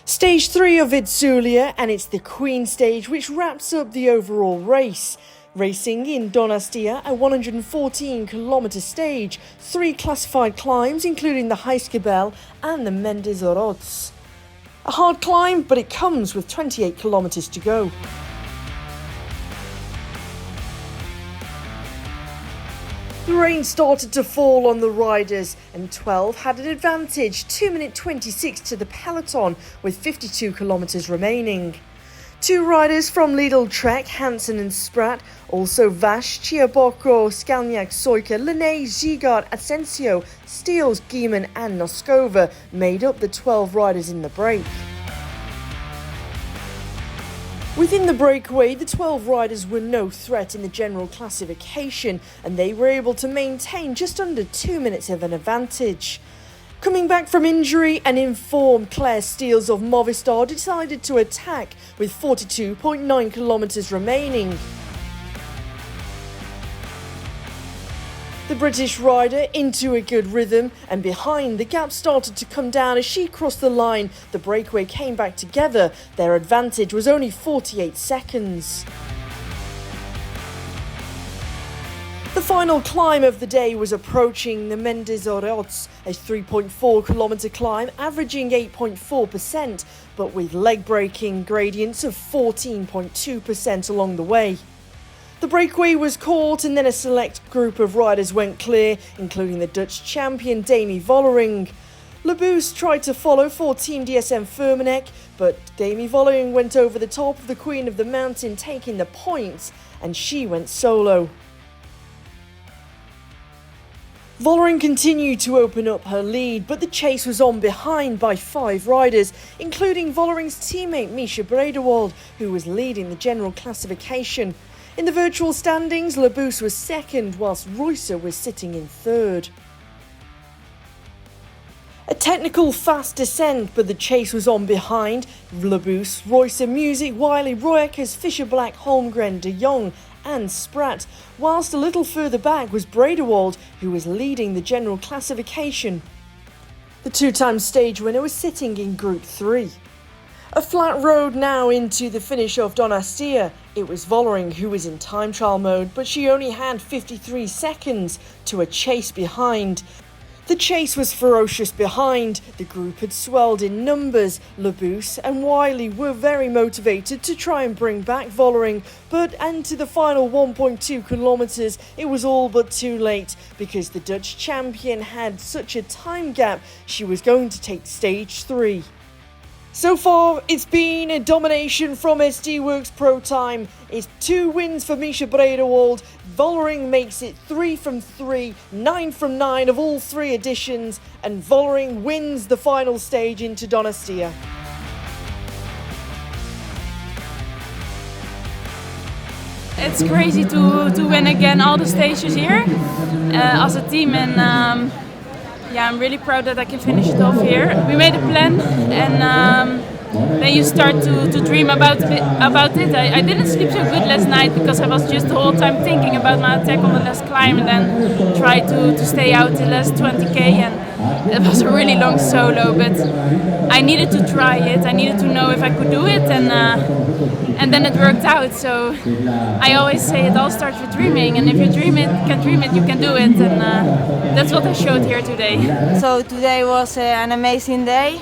Stage 3 of Itzulia, and it's the Queen stage which wraps up the overall race. Racing in Donastia, a 114-kilometre stage, 3 classified climbs including the Heiskebel and the Mendes Oroz. A hard climb, but it comes with 28 kilometres to go. The rain started to fall on the riders, and 12 had an advantage, 2 minute 26 to the peloton with 52 kilometres remaining. 2 riders from Lidl Trek, Hansen and Spratt, also Vash, Chiabocco, Skalniak, Soika, Linné, Zigard, Asensio, Steels, Gieman and Noskova made up the 12 riders in the break. Within the breakaway, the 12 riders were no threat in the general classification, and they were able to maintain just under 2 minutes of an advantage. Coming back from injury, an informed Claire Steels of Movistar decided to attack with 42.9 kilometres remaining. The British rider into a good rhythm, and behind the gap started to come down as she crossed the line. The breakaway came back together. Their advantage was only 48 seconds. The final climb of the day was approaching the Mendes Oroz, a 3.4 kilometre climb averaging 8.4%, but with leg breaking gradients of 14.2% along the way. The breakaway was caught, and then a select group of riders went clear, including the Dutch champion Demi Vollering. Labous tried to follow for Team DSM Firmenich, but Demi Vollering went over the top of the Queen of the Mountain, taking the points, and she went solo. Vollering continued to open up her lead, but the chase was on behind by 5 riders, including Vollering's teammate Misha Bredewald, who was leading the general classification. In the virtual standings, Labous was second, whilst Reusser was sitting in third. A technical fast descent, but the chase was on behind. Labous, Reusser, Music, Wiley, Royakers, Fisher Black, Holmgren, De Jong and Spratt, whilst a little further back was Bredewald, who was leading the general classification. The 2-time stage winner was sitting in Group 3. A flat road now into the finish of Donastia. It was Vollering who was in time trial mode, but she only had 53 seconds to a chase behind. The chase was ferocious behind. The group had swelled in numbers. Labous and Wiley were very motivated to try and bring back Vollering, but into the final 1.2 kilometres, it was all but too late because the Dutch champion had such a time gap. She was going to take stage 3. So far, it's been a domination from SD Worx Pro Time. It's 2 wins for Misha Bredewald. Vollering makes it 3 from 3, 9 from 9 of all 3 editions, and Vollering wins the final stage into Donastia. It's crazy to win again all the stages here as a team, and yeah, I'm really proud that I can finish it off here. We made a plan, and then you start to dream about it. I didn't sleep so good last night because I was just the whole time thinking about my attack on the last climb, and then try to stay out the last 20k, and it was a really long solo, but I needed to try it. I needed to know if I could do it, and then it worked out. So I always say it all starts with dreaming, and if you can dream it, you can do it, and that's what I showed here today. So today was an amazing day.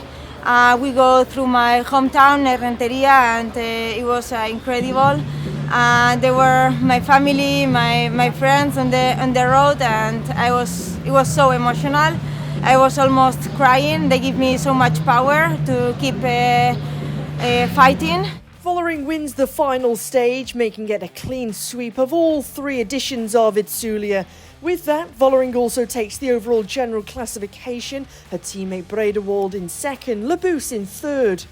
We go through my hometown, Renteria, and it was incredible. There were my family, my friends on the road, and it was so emotional. I was almost crying. They give me so much power to keep fighting. Vollering wins the final stage, making it a clean sweep of all 3 editions of Itzulia. With that, Vollering also takes the overall general classification, her teammate Bredewald in second, Labous in third.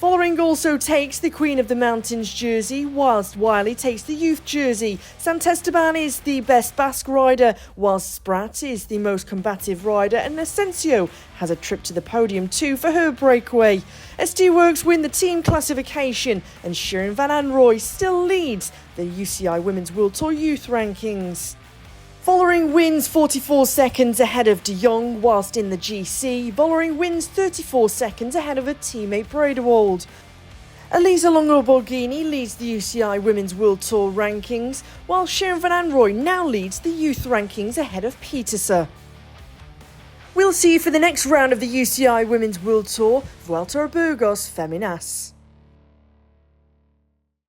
Vollering also takes the Queen of the Mountains jersey, whilst Wiley takes the youth jersey. Santesteban is the best Basque rider, whilst Spratt is the most combative rider, and Asensio has a trip to the podium too for her breakaway. SD Worx win the team classification, and Shirin van Anrooy still leads the UCI Women's World Tour Youth rankings. Vollering wins 44 seconds ahead of de Jong, whilst in the GC, Vollering wins 34 seconds ahead of her teammate Breakaway. Elisa Longo-Borghini leads the UCI Women's World Tour rankings, while Sharon van Anrooy now leads the youth rankings ahead of Petersen. We'll see you for the next round of the UCI Women's World Tour, Vuelta a Burgos Feminas.